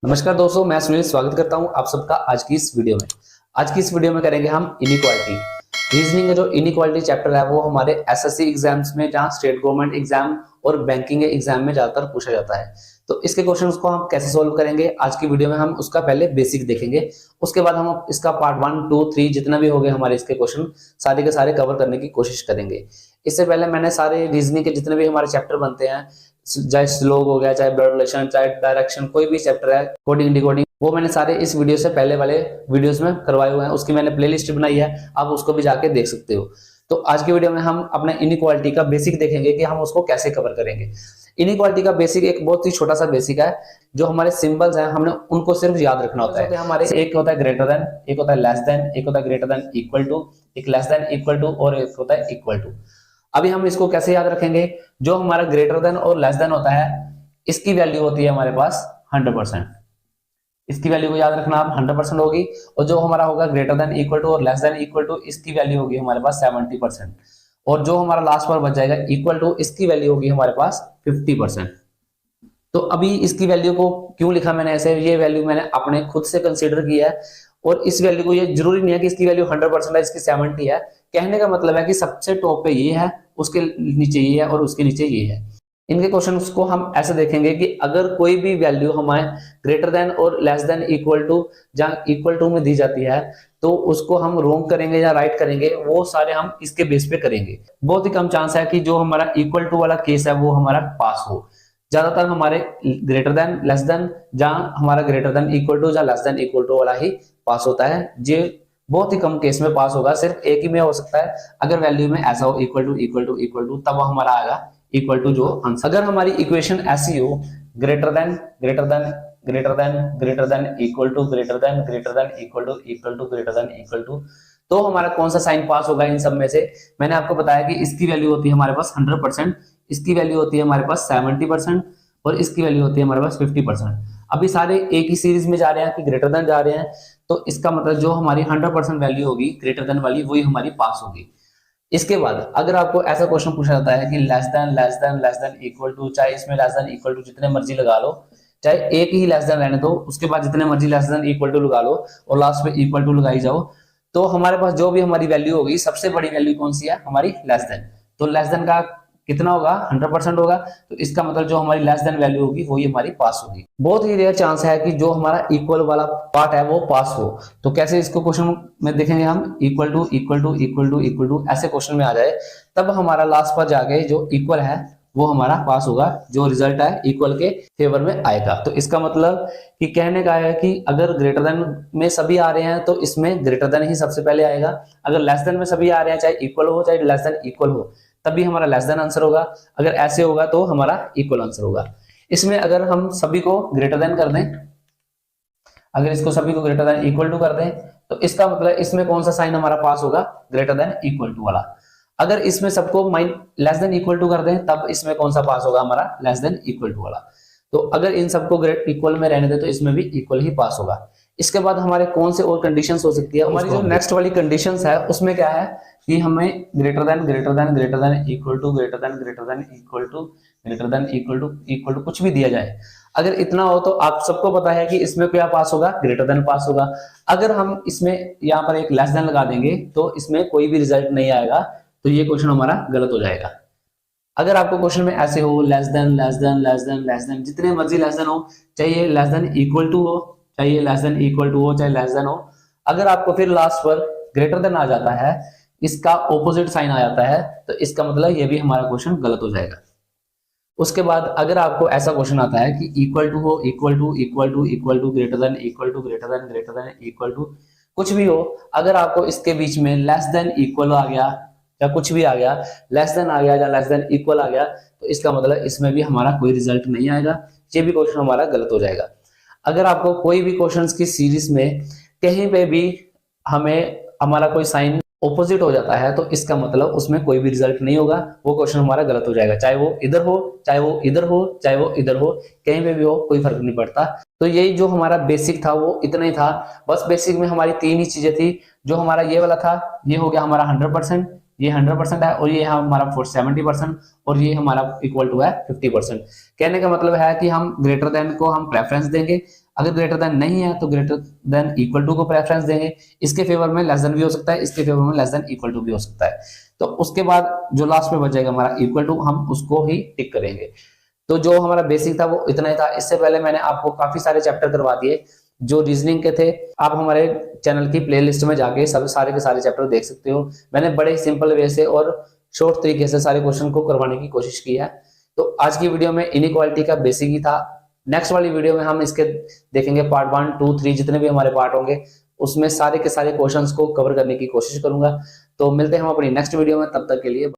नमस्कार दोस्तों, मैं सुनील स्वागत करता हूं आप सबका आज की इस वीडियो में। आज की इस वीडियो में करेंगे हम इनइक्वालिटी। रीजनिंग का जो इनइक्वालिटी चैप्टर है वो हमारे एसएससी एग्जाम्स में, जहां स्टेट गवर्नमेंट एग्जाम और बैंकिंग एग्जाम में ज्यादातर पूछा जाता है। तो इसके क्वेश्चंस को हम कैसे सोल्व करेंगे आज की वीडियो में हम उसका पहले बेसिक देखेंगे। उसके बाद हम इसका पार्ट 1, 2, 3 जितना भी हो गए हमारे इसके क्वेश्चन सारे के सारे कवर करने की कोशिश करेंगे। इससे पहले मैंने सारे रीजनिंग के जितने भी हमारे चैप्टर बनते हैं, चाहे स्लोग हो गया, चाहे ब्लड रिलेशन, चाहे डायरेक्शन, कोई भी चैप्टर है, कोडिंग डिकोडिंग, वो मैंने सारे इस वीडियो से पहले वाले वीडियोस में करवाए हुए हैं। उसकी मैंने प्लेलिस्ट बनाई है, आप उसको भी जाके देख सकते हो। तो आज की वीडियो में हम अपने इनइक्वालिटी का बेसिक देखेंगे कि हम उसको कैसे कवर करेंगे। इनइक्वालिटी का बेसिक एक बहुत ही छोटा सा बेसिक है। जो हमारे सिंबल्स हैं हमने उनको सिर्फ याद रखना होता है। हमारे एक होता है ग्रेटर देन, एक होता है लेस देन, एक होता है ग्रेटर देन इक्वल टू, एक लेस देन इक्वल टू और एक होता है इक्वल टू। अभी हम इसको कैसे याद रखेंगे? जो हमारा ग्रेटर देन और लेस देन होता है इसकी वैल्यू होती है हमारे पास 100%। इसकी वैल्यू को याद रखना आप 100% होगी। और जो हमारा होगा ग्रेटर देन इक्वल टू और लेस देन इक्वल टू, इसकी वैल्यू होगी हमारे पास 70%। और जो हमारा लास्ट पर बच जाएगा इक्वल टू, इसकी वैल्यू होगी हमारे पास 50%। तो अभी इसकी वैल्यू को क्यों लिखा मैंने ऐसे? ये वैल्यू मैंने अपने खुद से कंसीडर किया है। और इस वैल्यू को, ये जरूरी नहीं है कि इसकी वैल्यू 100% है, इसकी 70 है। कहने का मतलब है कि सबसे टॉप पे ये है, उसके नीचे ये है और उसके नीचे ये है। इनके क्वेश्चंस को हम ऐसे देखेंगे कि अगर कोई भी वैल्यू हमारे ग्रेटर देन और लेस देन इक्वल टू, जहां इक्वल टू में दी जाती है, तो उसको हम रोंग करेंगे या राइट करेंगे, वो सारे हम इसके बेस पे करेंगे। बहुत ही कम चांस है कि जो हमारा इक्वल टू वाला केस है वो हमारा पास हो। ज्यादातर हमारे ग्रेटर देन, लेस देन, जहां हमारा ग्रेटर देन इक्वल टू या लेस देन इक्वल टू वाला ही पास होता है। ये बहुत ही कम केस में पास होगा, सिर्फ एक ही में हो सकता है अगर वैल्यू में ऐसा हो equal to equal to equal to, तब हमारा आएगा इक्वल टू जो आंसर। अगर हमारी इक्वेशन ऐसी हो greater than greater than greater than greater than equal to greater than equal to equal to greater than equal to, तो हमारा कौन सा साइन पास होगा इन सब में से? मैंने आपको बताया कि इसकी वैल्यू होती है हमारे पास 100%, इसकी वैल्यू होती है हमारे पास 70% और इसकी वैल्यू होती है हमारे पास 50%। अभी सारे एक ही सीरीज में जा रहे हैं कि ग्रेटर देन जा रहे हैं, तो इसका मतलब जो हमारी 100% वैल्यू होगी ग्रेटर देन वाली, वही हमारी पास होगी। इसके बाद अगर आपको ऐसा क्वेश्चन पूछा जाता है कि less than less than less than equal to, चाहे इसमें लेस देन इक्वल टू जितने मर्जी लगा लो, चाहे एक ही लेस देन रहने दो, उसके बाद जितने मर्जी लेस देन इक्वल टू लगा लो और लास्ट में इक्वल टू लगाई जाओ, तो हमारे पास जो भी हमारी वैल्यू होगी, सबसे बड़ी वैल्यू कौन सी है? हमारी लेस देन। तो लेस देन का कितना होगा? 100% होगा। तो इसका मतलब जो हमारी लेस देन वैल्यू होगी वो ही हमारी पास होगी। बहुत ही रेयर चांस है कि जो हमारा इक्वल वाला पार्ट है वो पास हो। तो कैसे इसको क्वेश्चन में देखेंगे हम? Equal to equal to equal to equal to ऐसे क्वेश्चन में आ जाए, तब हमारा लास्ट पर जाके जो इक्वल है वो हमारा पास होगा, जो रिजल्ट है इक्वल के फेवर में आएगा। तो इसका मतलब कि कहने का है कि अगर ग्रेटर देन में सभी आ रहे हैं तो इसमें ग्रेटर देन ही सबसे पहले आएगा। अगर लेस देन में सभी आ रहे हैं, चाहे इक्वल हो चाहे लेस देन इक्वल हो, तभी हमारा लेस देन आंसर होगा। अगर ऐसे होगा तो हमारा इक्वल आंसर होगा। इसमें अगर हम सभी को ग्रेटर देन कर दें, अगर इसको सभी को ग्रेटर देन इक्वल टू कर दें, तो इसका मतलब इसमें कौन सा साइन हमारा पास होगा? ग्रेटर देन इक्वल टू वाला। अगर इसमें सबको लेस देन इक्वल टू कर दें, तब इसमें कौन सा पास होगा? हमारा लेस देन इक्वल टू वाला। तो अगर इन सबको इक्वल में रहने दें तो इसमें भी इक्वल ही पास होगा। इसके बाद हमारे कौन से और कंडीशंस हो सकती है? हमारी जो नेक्स्ट वाली कंडीशंस है उसमें क्या है कि हमें greater than equal to greater than equal to greater than equal to कुछ भी दिया जाए, अगर इतना हो तो आप सबको पता है कि इसमें क्या पास होगा? ग्रेटर देन पास होगा। अगर हम इसमें यहाँ पर एक लेस देन लगा देंगे तो इसमें कोई भी रिजल्ट नहीं आएगा, तो ये क्वेश्चन हमारा गलत हो जाएगा। अगर आपको क्वेश्चन में ऐसे हो less than less than less than less then, जितने मर्जी लेस देन हो, चाहिए लेस देन इक्वल टू हो, चाहिए लेस देन इक्वल टू हो, चाहे लेस देन हो, अगर आपको फिर लास्ट पर ग्रेटर देन आ जाता है, इसका ऑपोजिट साइन आ जाता है, तो इसका मतलब ये भी हमारा क्वेश्चन गलत हो जाएगा। उसके बाद अगर आपको ऐसा क्वेश्चन आता है कि इक्वल टू हो, equal to equal to equal to greater than equal to greater than equal to, कुछ भी हो, अगर आपको इसके बीच में लेस देन इक्वल आ गया या कुछ भी आ गया, लेस देन आ गया या लेस देन इक्वल आ गया, तो इसका मतलब इसमें भी हमारा कोई रिजल्ट नहीं आएगा, ये भी क्वेश्चन हमारा गलत हो जाएगा। अगर आपको कोई भी क्वेश्चंस की सीरीज में कहीं पे भी हमें हमारा कोई साइन ऑपोजिट हो जाता है, तो इसका मतलब उसमें कोई भी रिजल्ट नहीं होगा, वो क्वेश्चन हमारा गलत हो जाएगा। चाहे वो इधर हो, चाहे वो इधर हो, चाहे वो इधर हो, कहीं पे भी हो, कोई फर्क नहीं पड़ता। तो यही जो हमारा बेसिक था वो इतना ही था। बस बेसिक में हमारी तीन ही चीजें थी। जो हमारा ये वाला था, ये हो गया हमारा 100%, ये 100% है, और ये हमारा 70% और ये हमारा इक्वल टू है 50%। कहने का मतलब है कि हम ग्रेटर देन को हम प्रेफरेंस देंगे, अगर ग्रेटर देन नहीं है तो ग्रेटर देन इक्वल टू को प्रेफरेंस देंगे। इसके फेवर में लेस देन भी हो सकता है, इसके फेवर में लेस देन इक्वल टू भी हो सकता है। तो उसके बाद जो लास्ट में बचेगा हमारा इक्वल टू, हम उसको ही टिक करेंगे। तो जो हमारा बेसिक था वो इतना ही था। इससे पहले मैंने आपको काफी सारे चैप्टर करवा दिए जो रीजनिंग के थे। आप हमारे चैनल की प्लेलिस्ट में जाके सब सारे के सारे चैप्टर देख सकते हो। मैंने बड़े ही सिंपल वे से और शॉर्ट तरीके से सारे क्वेश्चन को करवाने की कोशिश की है। तो आज की वीडियो में इनइक्वालिटी का बेसिक ही था। नेक्स्ट वाली वीडियो में हम इसके देखेंगे पार्ट 1, 2, 3 जितने भी हमारे पार्ट होंगे उसमें सारे के सारे क्वेश्चंस को कवर करने की कोशिश करूंगा। तो मिलते हैं हम अपनी नेक्स्ट वीडियो में, तब तक के लिए।